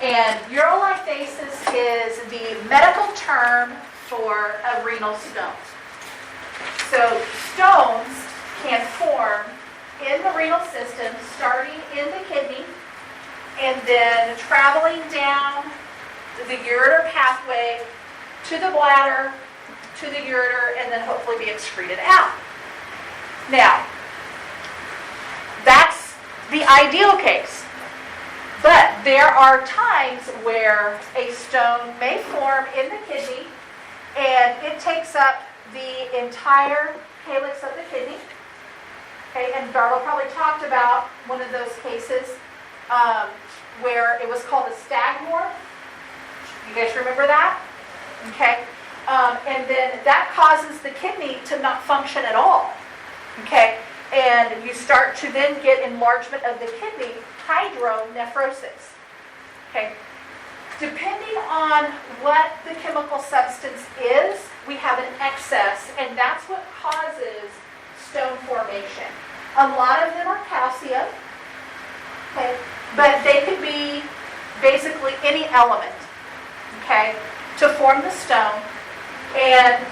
And urolithiasis is the medical term for a renal stone. So stones can form in the renal system, starting in the kidney, and then traveling down the ureter pathway to the bladder, to the ureter, and then hopefully be excreted out. Now, that's the ideal case. But there are times where a stone may form in the kidney, and it takes up the entire calyx of the kidney. Okay, and Darla probably talked about one of those cases where it was called a stagmore. You guys remember that? Okay, and then that causes the kidney to not function at all. Okay, and you start to then get enlargement of the kidney, hydronephrosis. Okay, depending on what the chemical substance is, we have an excess, and that's what causes stone formation. A lot of them are calcium, okay, but they could be basically any element, okay, to form the stone. And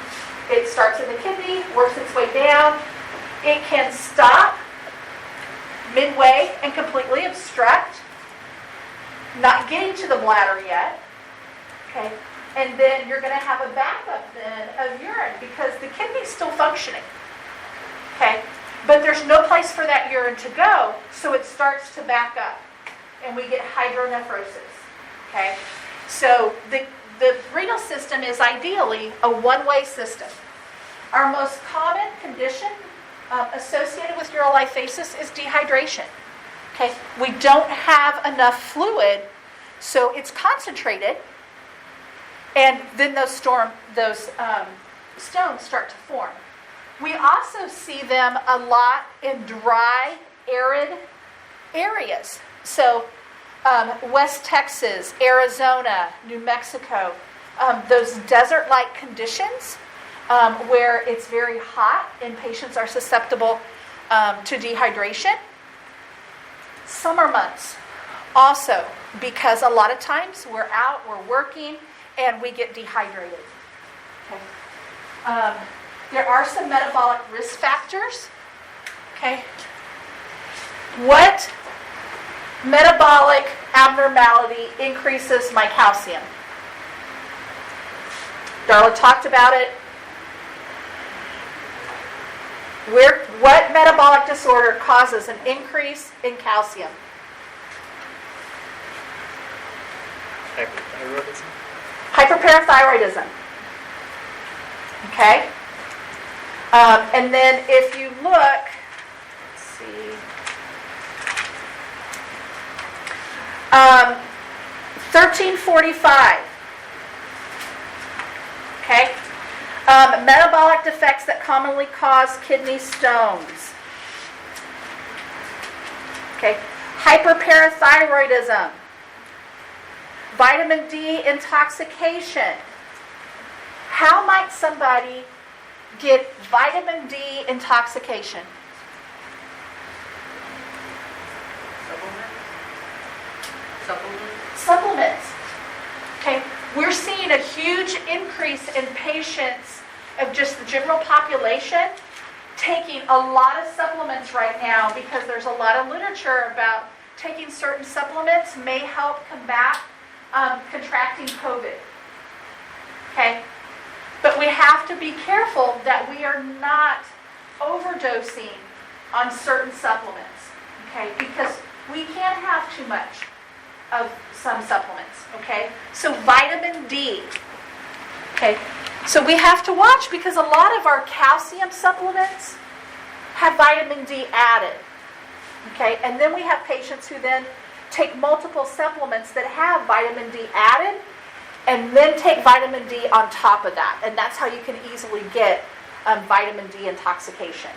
it starts in the kidney, works its way down. It can stop midway and completely obstruct, not getting to the bladder yet, okay, and then you're going to have a backup then of urine because the kidney's still functioning, okay, but there's no place for that urine to go, so it starts to back up, and we get hydronephrosis, okay. So the renal system is ideally a one-way system. Our most common condition associated with urolithiasis is dehydration. Okay, we don't have enough fluid, so it's concentrated, and then those stones start to form. We also see them a lot in dry, arid areas. So West Texas, Arizona, New Mexico, those desert-like conditions where it's very hot and patients are susceptible to dehydration. Summer months also, because a lot of times we're out, we're working, and we get dehydrated. Okay. There are some metabolic risk factors. Okay. What metabolic abnormality increases my calcium? Darla talked about it. What metabolic disorder causes an increase in calcium? Hyperthyroidism. Hyperparathyroidism. Okay? And then if you look, let's see, 1345. Okay? Metabolic defects that commonly cause kidney stones. Okay? Hyperparathyroidism. Vitamin D intoxication. How might somebody get vitamin D intoxication? Supplements. Okay, we're seeing a huge increase in patients of just the general population taking a lot of supplements right now because there's a lot of literature about taking certain supplements may help combat contracting COVID. Okay, but we have to be careful that we are not overdosing on certain supplements. Okay, because we can't have too much of some supplements, okay? So vitamin D, okay? So we have to watch because a lot of our calcium supplements have vitamin D added, okay? And then we have patients who then take multiple supplements that have vitamin D added and then take vitamin D on top of that. And that's how you can easily get vitamin D intoxication,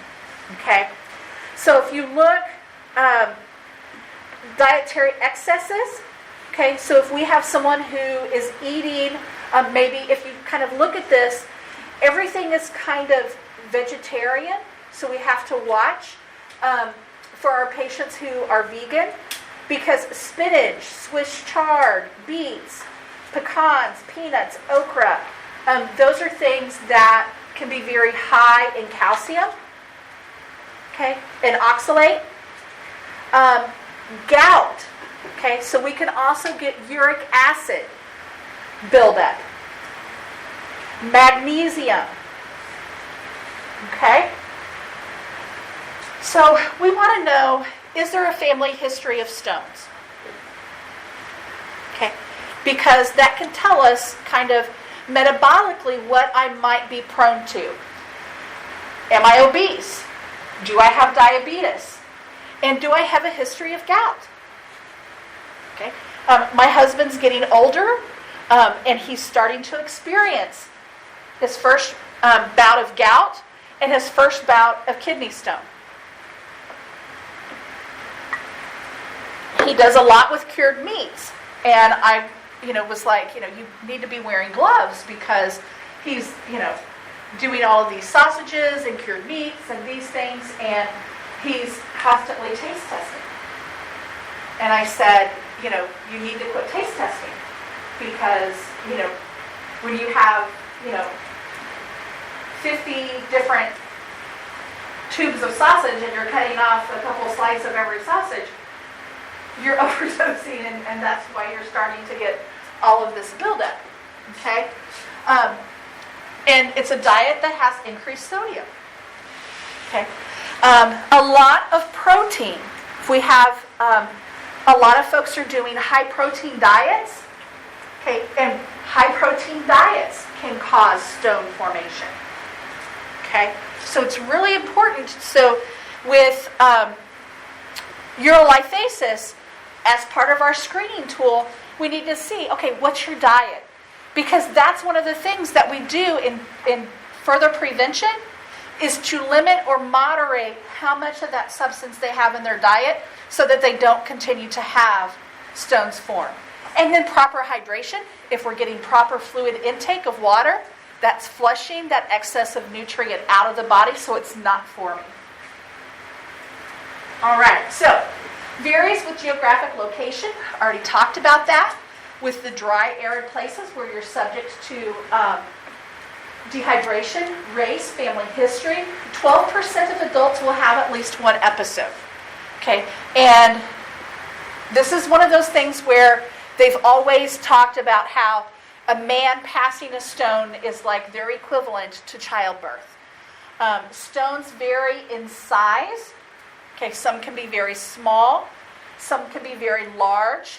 okay? So if you look, dietary excesses. Okay, so if we have someone who is eating, maybe if you kind of look at this, everything is kind of vegetarian, so we have to watch for our patients who are vegan Because spinach, Swiss chard, beets, pecans, peanuts, okra, those are things that can be very high in calcium, okay, and oxalate. Gout, okay, so we can also get uric acid buildup. Magnesium, okay. So we want to know, is there a family history of stones? Okay, because that can tell us kind of metabolically what I might be prone to. Am I obese? Do I have diabetes? And do I have a history of gout? Okay, my husband's getting older, and he's starting to experience his first bout of gout and his first bout of kidney stone. He does a lot with cured meats, and I, was like, you need to be wearing gloves because he's, doing all of these sausages and cured meats and these things, and he's constantly taste testing. And I said, you need to quit taste testing because, when you have, 50 different tubes of sausage and you're cutting off a couple slices of every sausage, you're overdosing, and that's why you're starting to get all of this buildup, okay? And it's a diet that has increased sodium, okay? A lot of protein. We have a lot of folks are doing high protein diets, okay? And high protein diets can cause stone formation, okay? So it's really important. So with urolithiasis, as part of our screening tool, we need to see, okay, what's your diet? Because that's one of the things that we do in further prevention is to limit or moderate how much of that substance they have in their diet so that they don't continue to have stones form. And then proper hydration. If we're getting proper fluid intake of water, that's flushing that excess of nutrient out of the body so it's not forming. All right, so varies with geographic location. Already talked about that. With the dry, arid places where you're subject to dehydration, race, family history, 12% of adults will have at least one episode. Okay, and this is one of those things where they've always talked about how a man passing a stone is like their equivalent to childbirth. Stones vary in size. Okay, some can be very small, some can be very large.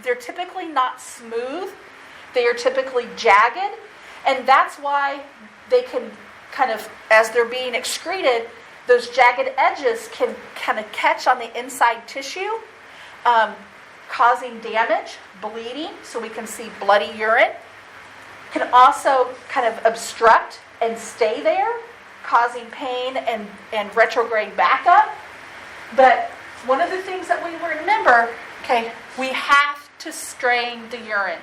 They're typically not smooth. They are typically jagged, and that's why they can kind of, as they're being excreted, those jagged edges can kind of catch on the inside tissue, causing damage, bleeding, so we can see bloody urine. Can also kind of obstruct and stay there, causing pain and retrograde backup. But one of the things that we remember, okay, we have to strain the urine.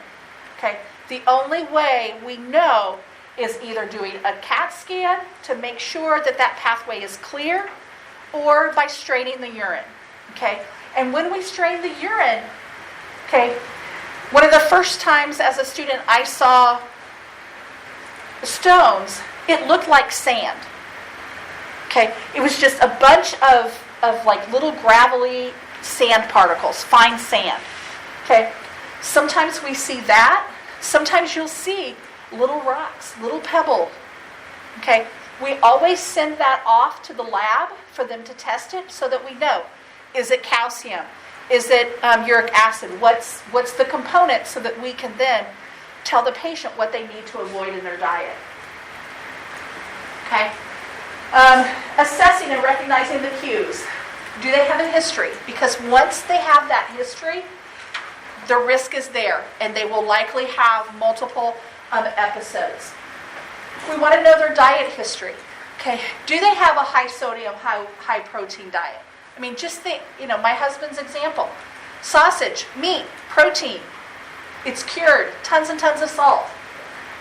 Okay, the only way we know is either doing a CAT scan to make sure that that pathway is clear, or by straining the urine. Okay, and when we strain the urine, okay, one of the first times as a student I saw stones, it looked like sand. Okay, it was just a bunch of like little gravelly sand particles, fine sand. Okay, sometimes we see that. Sometimes you'll see little rocks, little pebbles. Okay, we always send that off to the lab for them to test it so that we know, is it calcium? Is it uric acid? What's the component so that we can then tell the patient what they need to avoid in their diet. Okay, assessing and recognizing the cues. Do they have a history? Because once they have that history, the risk is there, and they will likely have multiple episodes. We want to know their diet history. Okay, do they have a high sodium, high protein diet? I mean, just think, my husband's example. Sausage, meat, protein. It's cured, tons and tons of salt.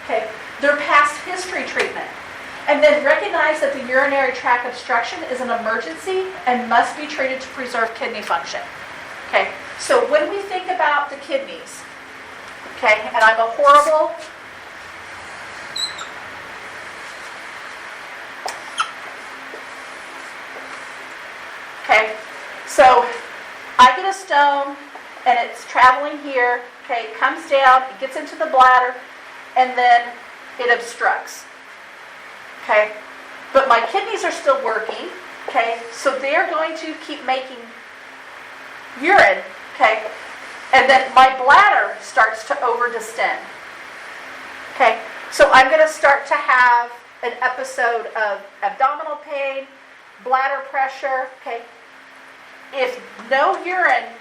Okay, their past history treatment. And then recognize that the urinary tract obstruction is an emergency and must be treated to preserve kidney function. Okay, So when we think about the kidneys, okay, and I'm a horrible okay, so I get a stone and it's traveling here, okay, it comes down, it gets into the bladder, and then it obstructs, okay, but my kidneys are still working, okay, so they're going to keep making urine, okay, and then my bladder starts to over-distend, okay, so I'm going to start to have an episode of abdominal pain, bladder pressure, okay. If no urine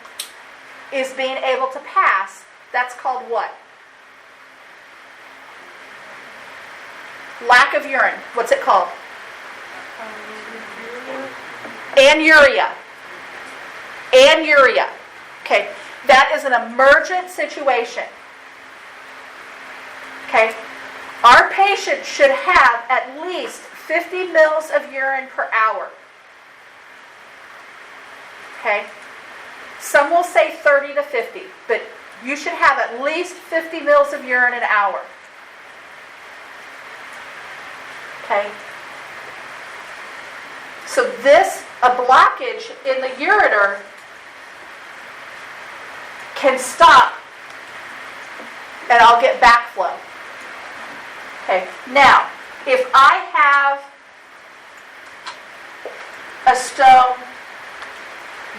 is being able to pass, that's called what? Lack of urine. What's it called? Anuria. Anuria. Okay, that is an emergent situation. Okay, our patient should have at least 50 mils of urine per hour. Okay, some will say 30 to 50, but you should have at least 50 mils of urine an hour. Okay, so a blockage in the ureter can stop, and I'll get backflow. Okay, now, if I have a stone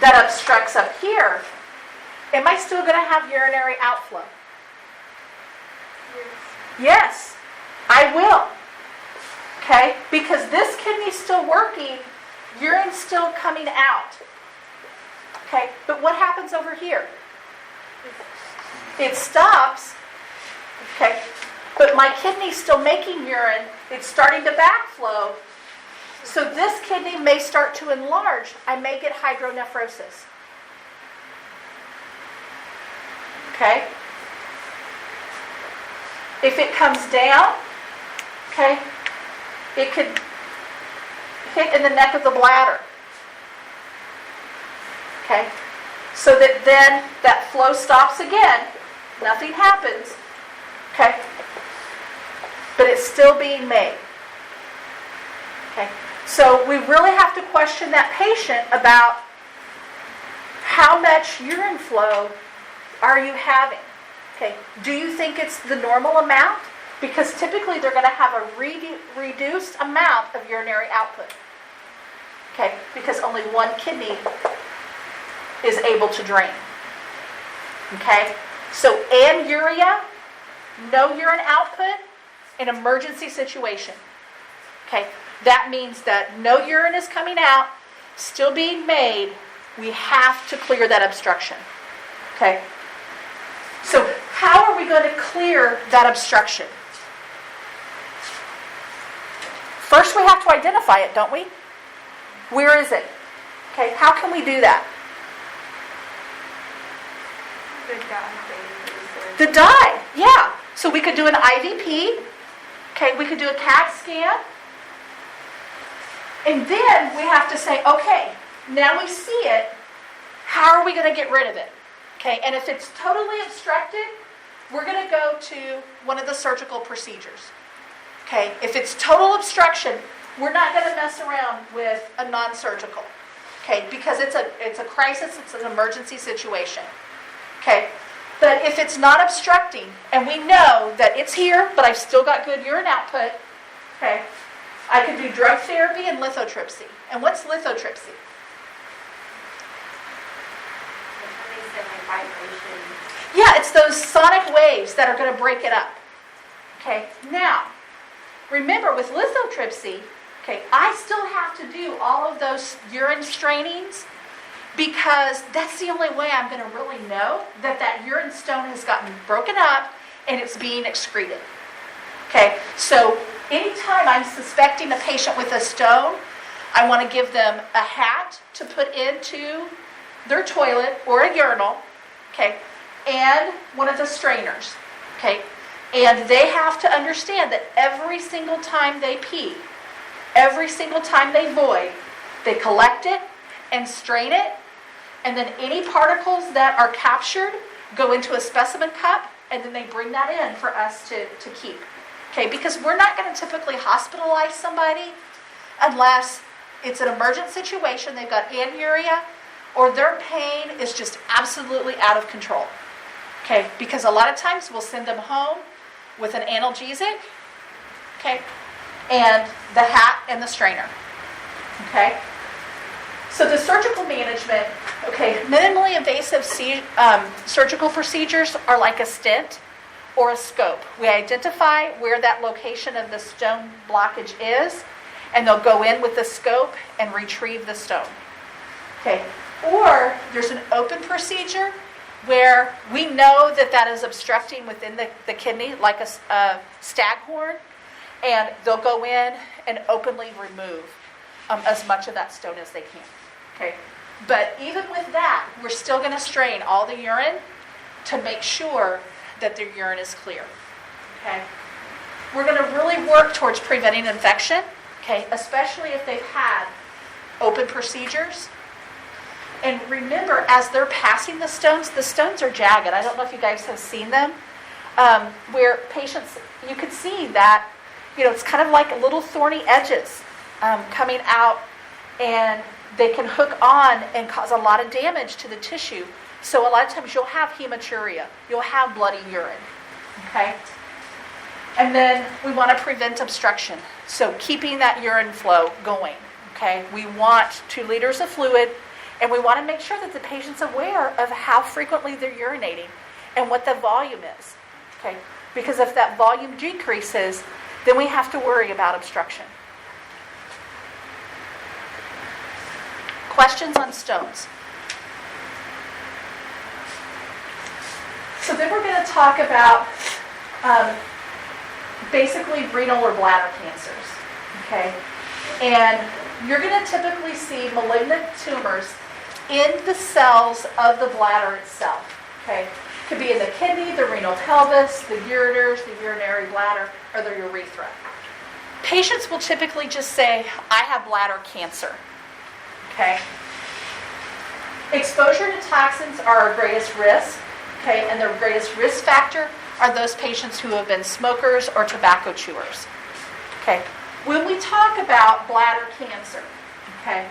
that obstructs up here, am I still going to have urinary outflow? Yes, I will. Okay, because this kidney's still working, urine's still coming out. Okay, but what happens over here? It stops. Okay, but my kidney's still making urine. It's starting to backflow. So this kidney may start to enlarge. I may get hydronephrosis. Okay? If it comes down, okay, it could hit in the neck of the bladder. Okay? So that then that flow stops again. Nothing happens. Okay? But it's still being made. Okay? So we really have to question that patient about how much urine flow are you having? Okay, do you think it's the normal amount? Because typically they're going to have a reduced amount of urinary output. Okay, because only one kidney is able to drain. Okay, so anuria, no urine output, an emergency situation. Okay. That means that no urine is coming out, still being made. We have to clear that obstruction. Okay? So how are we going to clear that obstruction? First we have to identify it, don't we? Where is it? Okay, how can we do that? The dye, yeah. So we could do an IVP. Okay, we could do a CAT scan. And then we have to say, okay, now we see it, how are we going to get rid of it? Okay, and if it's totally obstructed, we're going to go to one of the surgical procedures. Okay, if it's total obstruction, we're not going to mess around with a non-surgical. Okay, because it's a crisis, it's an emergency situation. Okay, but if it's not obstructing, and we know that it's here, but I've still got good urine output, okay, I can do drug therapy and lithotripsy. And what's lithotripsy? Yeah, it's those sonic waves that are going to break it up. Okay, now, remember with lithotripsy, okay, I still have to do all of those urine strainings because that's the only way I'm going to really know that urine stone has gotten broken up and it's being excreted. Okay, so anytime I'm suspecting a patient with a stone, I want to give them a hat to put into their toilet or a urinal, okay, and one of the strainers, okay, and they have to understand that every single time they pee, every single time they void, they collect it and strain it, And then any particles that are captured go into a specimen cup, and then they bring that in for us to keep. Okay, because we're not going to typically hospitalize somebody unless it's an emergent situation, they've got anuria, or their pain is just absolutely out of control. Okay, because a lot of times we'll send them home with an analgesic, okay, and the hat and the strainer. Okay, so the surgical management, okay, minimally invasive surgical procedures are like a stent or a scope. We identify where that location of the stone blockage is, and they'll go in with the scope and retrieve the stone. Okay, or there's an open procedure where we know that that is obstructing within the kidney, like a staghorn, and they'll go in and openly remove as much of that stone as they can. Okay, but even with that, we're still going to strain all the urine to make sure that their urine is clear. Okay, we're going to really work towards preventing infection. Okay, especially if they've had open procedures. And remember, as they're passing the stones are jagged. I don't know if you guys have seen them, where patients, you could see that, it's kind of like little thorny edges coming out, and they can hook on and cause a lot of damage to the tissue. So a lot of times you'll have hematuria, you'll have bloody urine. Okay? And then we want to prevent obstruction. So keeping that urine flow going. Okay? We want 2 liters of fluid, and we want to make sure that the patient's aware of how frequently they're urinating and what the volume is. Okay? Because if that volume decreases, then we have to worry about obstruction. Questions on stones? So then we're going to talk about basically renal or bladder cancers. Okay? And you're going to typically see malignant tumors in the cells of the bladder itself. Okay? Could be in the kidney, the renal pelvis, the ureters, the urinary bladder, or the urethra. Patients will typically just say, I have bladder cancer. Okay? Exposure to toxins are our greatest risk. Okay? And the greatest risk factor are those patients who have been smokers or tobacco chewers. Okay? When we talk about bladder cancer, okay,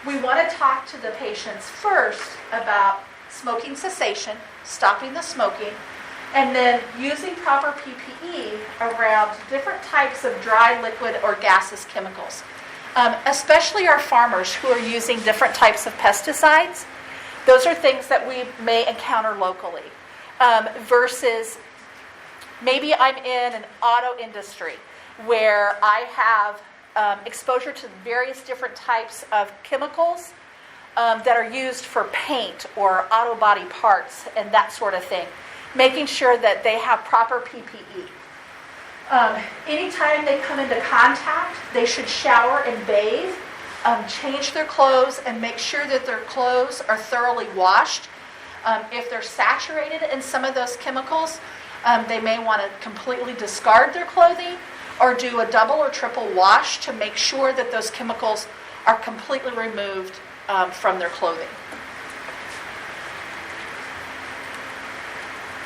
we want to talk to the patients first about smoking cessation, stopping the smoking, and then using proper PPE around different types of dry, liquid, or gaseous chemicals. Especially our farmers who are using different types of pesticides. Those are things that we may encounter locally. Versus maybe I'm in an auto industry where I have exposure to various different types of chemicals that are used for paint or auto body parts and that sort of thing. Making sure that they have proper PPE. Anytime they come into contact, they should shower and bathe, change their clothes, and make sure that their clothes are thoroughly washed. If they're saturated in some of those chemicals, they may want to completely discard their clothing or do a double or triple wash to make sure that those chemicals are completely removed from their clothing.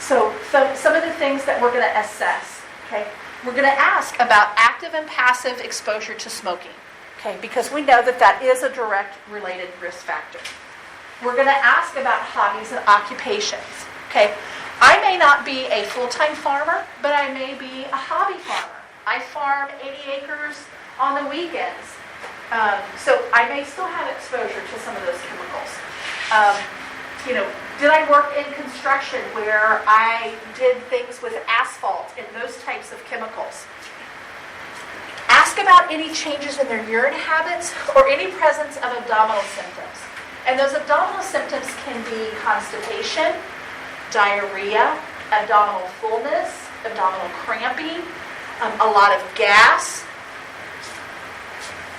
So some of the things that we're going to assess, okay? We're going to ask about active and passive exposure to smoking, okay? Because we know that that is a direct related risk factor. We're going to ask about hobbies and occupations, okay? I may not be a full-time farmer, but I may be a hobby farmer. I farm 80 acres on the weekends. So I may still have exposure to some of those chemicals. Did I work in construction where I did things with asphalt and those types of chemicals? Ask about any changes in their urine habits or any presence of abdominal symptoms. And those abdominal symptoms can be constipation, diarrhea, abdominal fullness, abdominal cramping, a lot of gas.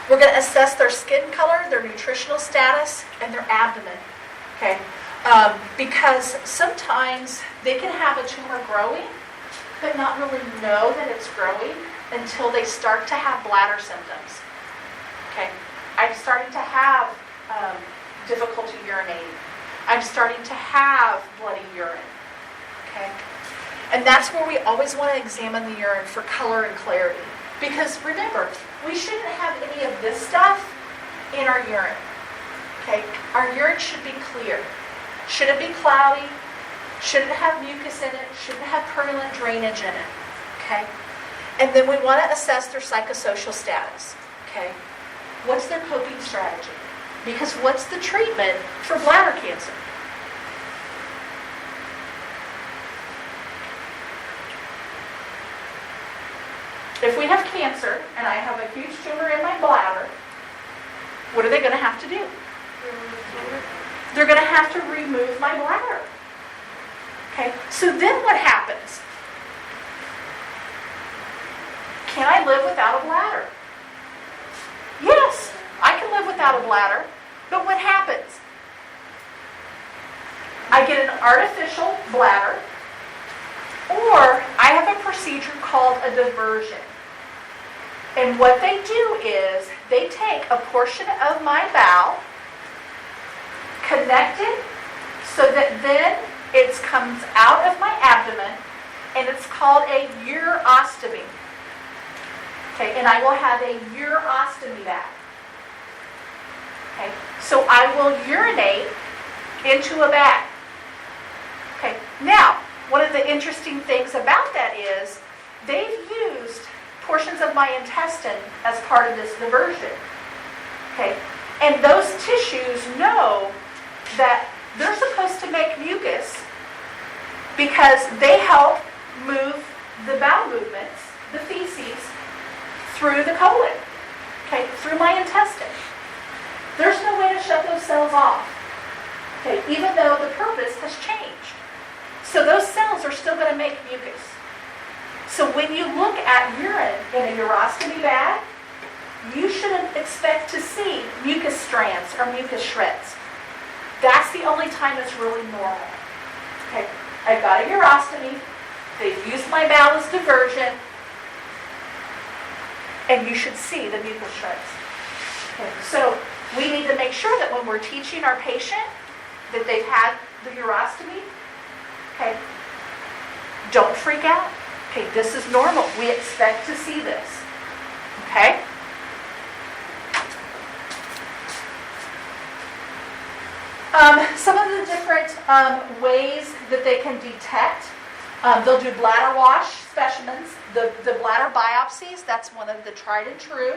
We're going to assess their skin color, their nutritional status, and their abdomen. Okay? Because sometimes they can have a tumor growing, but not really know that it's growing until they start to have bladder symptoms. Okay? I'm starting to have difficulty urinating. I'm starting to have bloody urine. Okay? And that's where we always want to examine the urine for color and clarity. Because remember, we shouldn't have any of this stuff in our urine. Okay? Our urine should be clear. Shouldn't be cloudy. Shouldn't have mucus in it. Shouldn't have permanent drainage in it. Okay? And then we want to assess their psychosocial status. Okay? What's their coping strategy? Because what's the treatment for bladder cancer? If we have cancer and I have a huge tumor in my bladder, what are they going to have to do? They're going to have to remove my bladder. Okay, so then what happens? Can I live without a bladder? Yes, I can live without a bladder, but what happens? I get an artificial bladder, or I have a procedure called a diversion. And what they do is they take a portion of my bowel, connect it so that then it comes out of my abdomen, and it's called a urostomy. Okay, and I will have a urostomy bag. Okay, so I will urinate into a bag. Okay, now, one of the interesting things about that is they've used portions of my intestine as part of this diversion. Okay, and those tissues know that they're supposed to make mucus because they help move the bowel movements, the feces, through the colon, okay, through my intestine. There's no way to shut those cells off, okay, even though the purpose has changed. So those cells are still going to make mucus. So when you look at urine in a urostomy bag, you shouldn't expect to see mucus strands or mucus shreds. That's the only time it's really normal. Okay, I've got a urostomy. They've used my bowel as diversion. And you should see the mucus shreds. Okay, so we need to make sure that when we're teaching our patient that they've had the urostomy, okay, don't freak out. Okay, this is normal. We expect to see this. Okay? Some of the different ways that they can detect. They'll do bladder wash specimens, the bladder biopsies. That's one of the tried and true.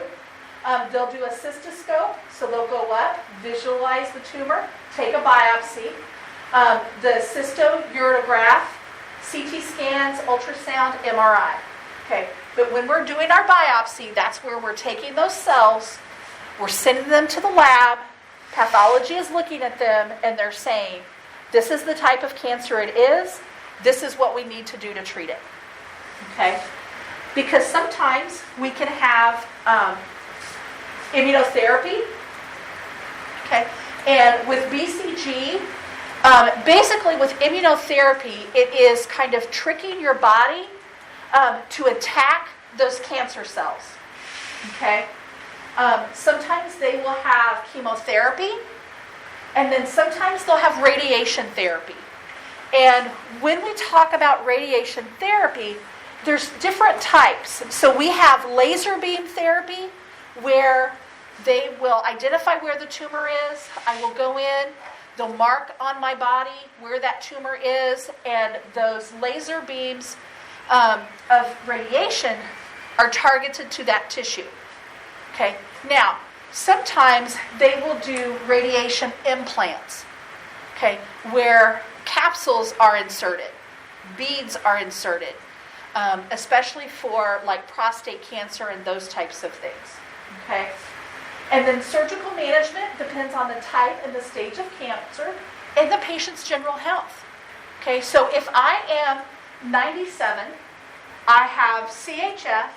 They'll do a cystoscope, so they'll go up, visualize the tumor, take a biopsy. The cystourograph, CT scans, ultrasound, MRI. Okay, but when we're doing our biopsy, that's where we're taking those cells, we're sending them to the lab, pathology is looking at them, and they're saying, this is the type of cancer it is, this is what we need to do to treat it. Okay? Because sometimes we can have immunotherapy. Okay? And with BCG, basically with immunotherapy, it is kind of tricking your body to attack those cancer cells. Okay? Sometimes they will have chemotherapy, and then sometimes they'll have radiation therapy. And when we talk about radiation therapy, there's different types. So we have laser beam therapy, where they will identify where the tumor is. I will go in, they'll mark on my body where that tumor is, and those laser beams of radiation are targeted to that tissue. Okay. Now, sometimes they will do radiation implants, okay, where capsules are inserted, beads are inserted, especially for like prostate cancer and those types of things. Okay. And then surgical management depends on the type and the stage of cancer and the patient's general health. Okay, so if I am 97, I have CHF,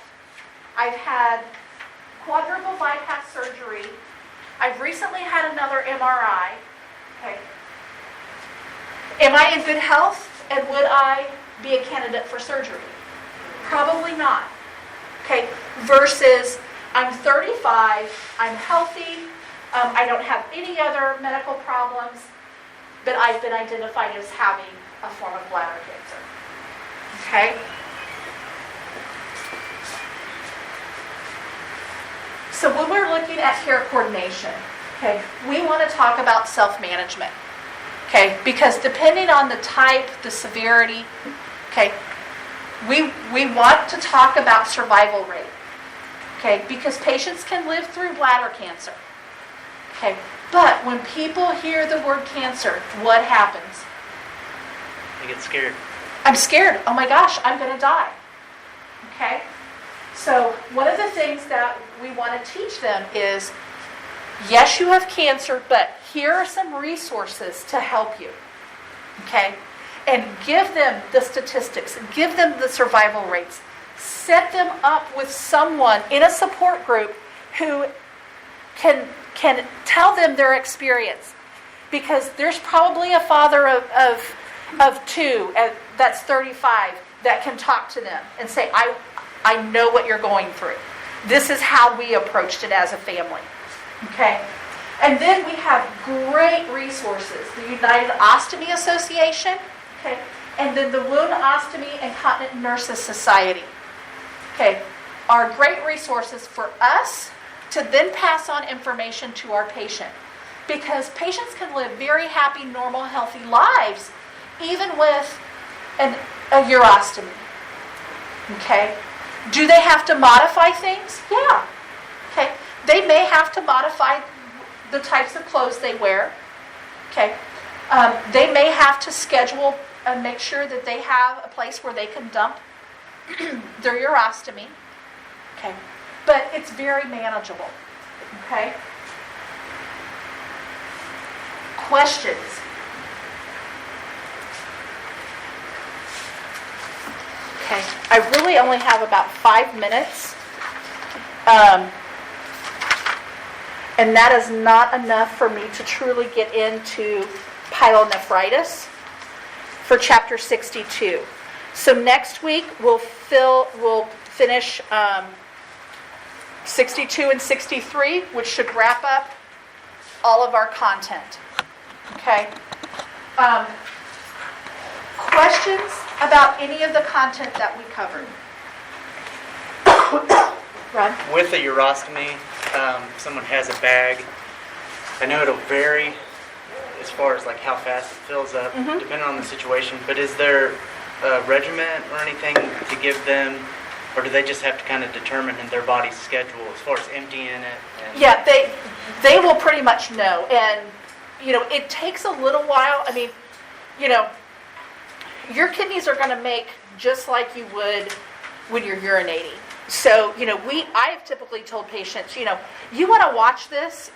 I've had quadruple bypass surgery, I've recently had another MRI, okay, am I in good health and would I be a candidate for surgery? Probably not. Okay, versus I'm 35, I'm healthy, I don't have any other medical problems, but I've been identified as having a form of bladder cancer. Okay? So when we're looking at care coordination, okay, we want to talk about self-management. Okay, because depending on the type, the severity, okay, we want to talk about survival rate. Okay, because patients can live through bladder cancer. Okay, but when people hear the word cancer, what happens? They get scared. I'm scared. Oh my gosh, I'm going to die. Okay? So one of the things that we want to teach them is, yes, you have cancer, but here are some resources to help you. Okay? And give them the statistics, give them the survival rates. Set them up with someone in a support group who can tell them their experience. Because there's probably a father of two that's 35 that can talk to them and say, I know what you're going through. This is how we approached it as a family. Okay? And then we have great resources. The United Ostomy Association, okay, and then the Wound Ostomy and Continent Nurses Society, okay, are great resources for us to then pass on information to our patient. Because patients can live very happy, normal, healthy lives even with a urostomy. Okay? Do they have to modify things? Yeah. Okay. They may have to modify the types of clothes they wear. Okay. They may have to schedule and make sure that they have a place where they can dump their urostomy. Okay. But it's very manageable. Okay. Questions? Okay, I really only have about 5 minutes, and that is not enough for me to truly get into pyelonephritis for chapter 62. So next week we'll finish 62 and 63, which should wrap up all of our content. Okay. Questions about any of the content that we covered? Ron? With a urostomy, someone has a bag. I know it'll vary as far as like how fast it fills up, depending on the situation. But is there a regimen or anything to give them, or do they just have to kind of determine in their body's schedule as far as emptying it? Yeah, they will pretty much know, and it takes a little while. I mean, your kidneys are going to make just like you would when you're urinating. So, I've typically told patients, you want to watch this,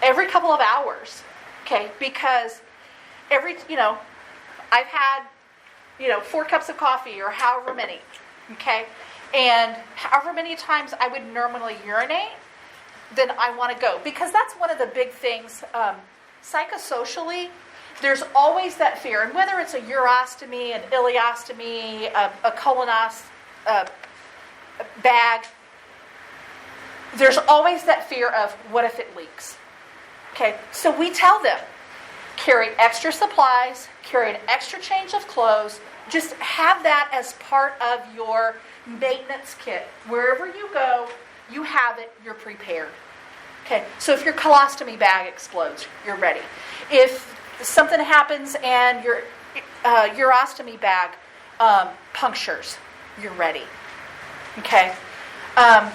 every couple of hours, okay? Because I've had, 4 cups of coffee or however many, okay? And however many times I would normally urinate, then I want to go. Because that's one of the big things, psychosocially, there's always that fear, and whether it's a urostomy, an ileostomy, a colonoscopy bag, there's always that fear of what if it leaks. Okay, so we tell them, carry extra supplies, carry an extra change of clothes, just have that as part of your maintenance kit. Wherever you go, you have it, you're prepared. Okay, so if your colostomy bag explodes, you're ready. If something happens and your urostomy bag punctures, you're ready. Okay. I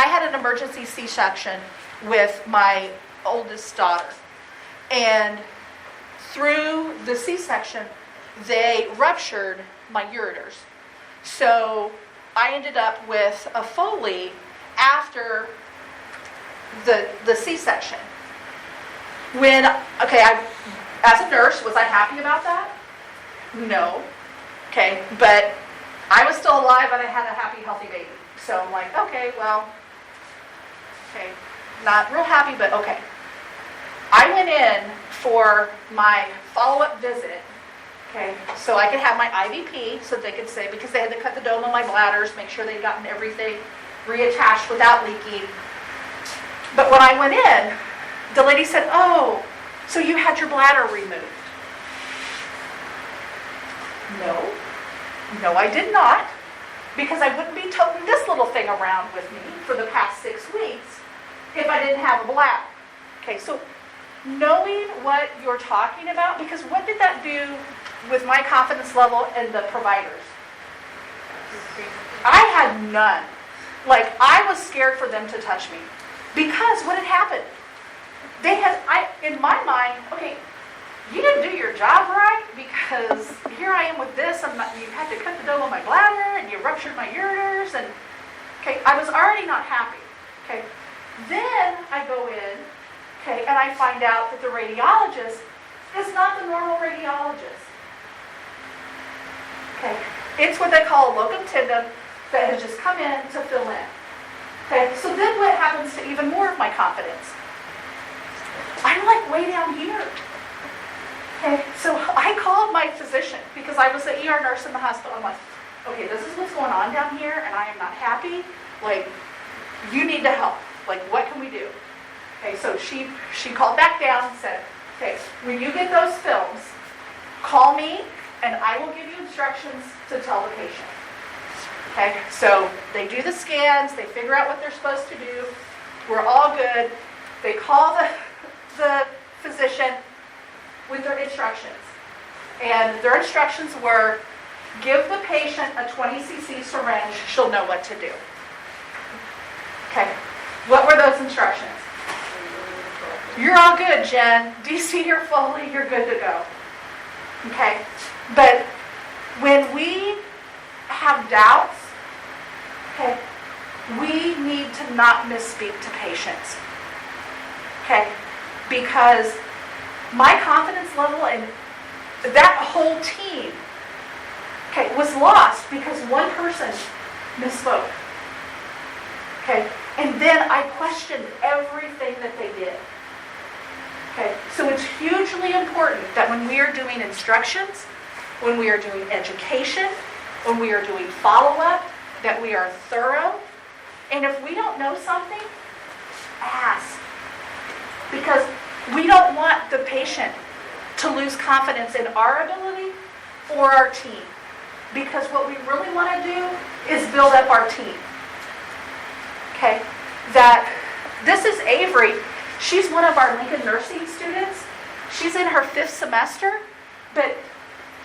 had an emergency C-section with my oldest daughter, and through the C-section, they ruptured my ureters. So I ended up with a Foley after the C-section. As a nurse, was I happy about that? No. Okay, but I was still alive and I had a happy, healthy baby. So I'm like, okay, not real happy, but okay. I went in for my follow-up visit, okay, so I could have my IVP, so they could say, because they had to cut the dome on my bladders, make sure they'd gotten everything reattached without leaking. But when I went in, the lady said, "Oh, so you had your bladder removed?" No, I did not, because I wouldn't be toting this little thing around with me for the past 6 weeks if I didn't have a bladder. Okay, so knowing what you're talking about, because what did that do with my confidence level and the providers? I had none. Like, I was scared for them to touch me. Because what had happened? In my mind, okay, you didn't do your job right, because here I am with this, you had to cut the dough on my bladder, and you ruptured my ureters, and, okay, I was already not happy. Okay, then I go in, okay, and I find out that the radiologist is not the normal radiologist. Okay, it's what they call a locum tenens that has just come in to fill in. Okay, so then what happens to even more of my confidence? I'm like way down here. Okay, so I called my physician because I was the ER nurse in the hospital. I'm like, okay, this is what's going on down here, and I am not happy. Like, you need to help. Like, what can we do? Okay, so she called back down and said, okay, when you get those films, call me, and I will give you instructions to tell the patient. Okay, so they do the scans, they figure out what they're supposed to do, we're all good. They call the physician with their instructions. And their instructions were, give the patient a 20cc syringe, she'll know what to do. Okay, what were those instructions? You're all good, Jen. DC your Foley, you're good to go. Okay, but when we have doubts, okay, we need to not misspeak to patients. Okay, because my confidence level and that whole team, okay, was lost because one person misspoke. Okay, and then I questioned everything that they did. Okay, so it's hugely important that when we are doing instructions, when we are doing education, when we are doing follow-up, that we are thorough. And if we don't know something, ask. Because we don't want the patient to lose confidence in our ability or our team. Because what we really want to do is build up our team. Okay, that this is Avery. She's one of our Lincoln nursing students. She's in her 5th semester, but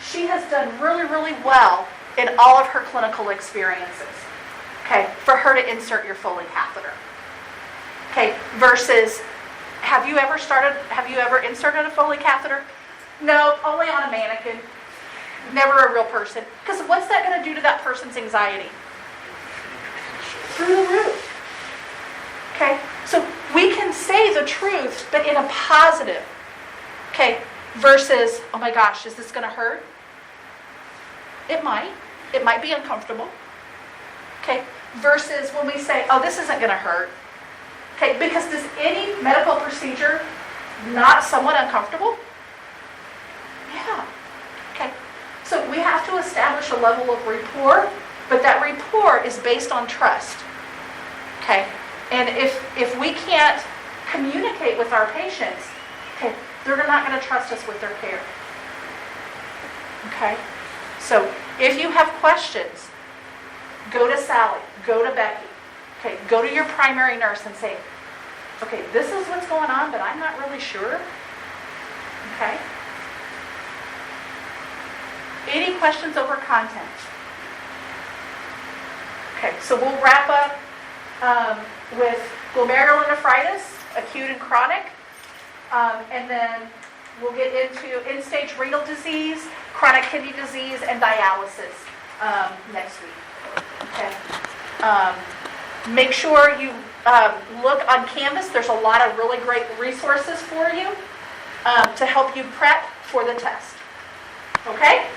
she has done really, really well in all of her clinical experiences. Okay, for her to insert your Foley catheter. Okay, versus, have you ever inserted a Foley catheter? No, only on a mannequin. Never a real person. Because what's that going to do to that person's anxiety? Through the roof. Okay, so we can say the truth, but in a positive. Okay, versus, oh my gosh, is this going to hurt? It might. It might be uncomfortable. Okay, versus when we say, oh, this isn't going to hurt. Okay, because does any medical procedure not somewhat uncomfortable? Yeah. Okay, so we have to establish a level of rapport, but that rapport is based on trust. Okay, and if we can't communicate with our patients, okay, they're not going to trust us with their care. Okay, so if you have questions, go to Sally, go to Becky, okay, go to your primary nurse and say, okay, this is what's going on, but I'm not really sure. Okay. Any questions over content? Okay, so we'll wrap up with glomerulonephritis, acute and chronic, and then we'll get into end-stage renal disease, chronic kidney disease, and dialysis next week. Okay. Make sure you look on Canvas. There's a lot of really great resources for you to help you prep for the test. Okay?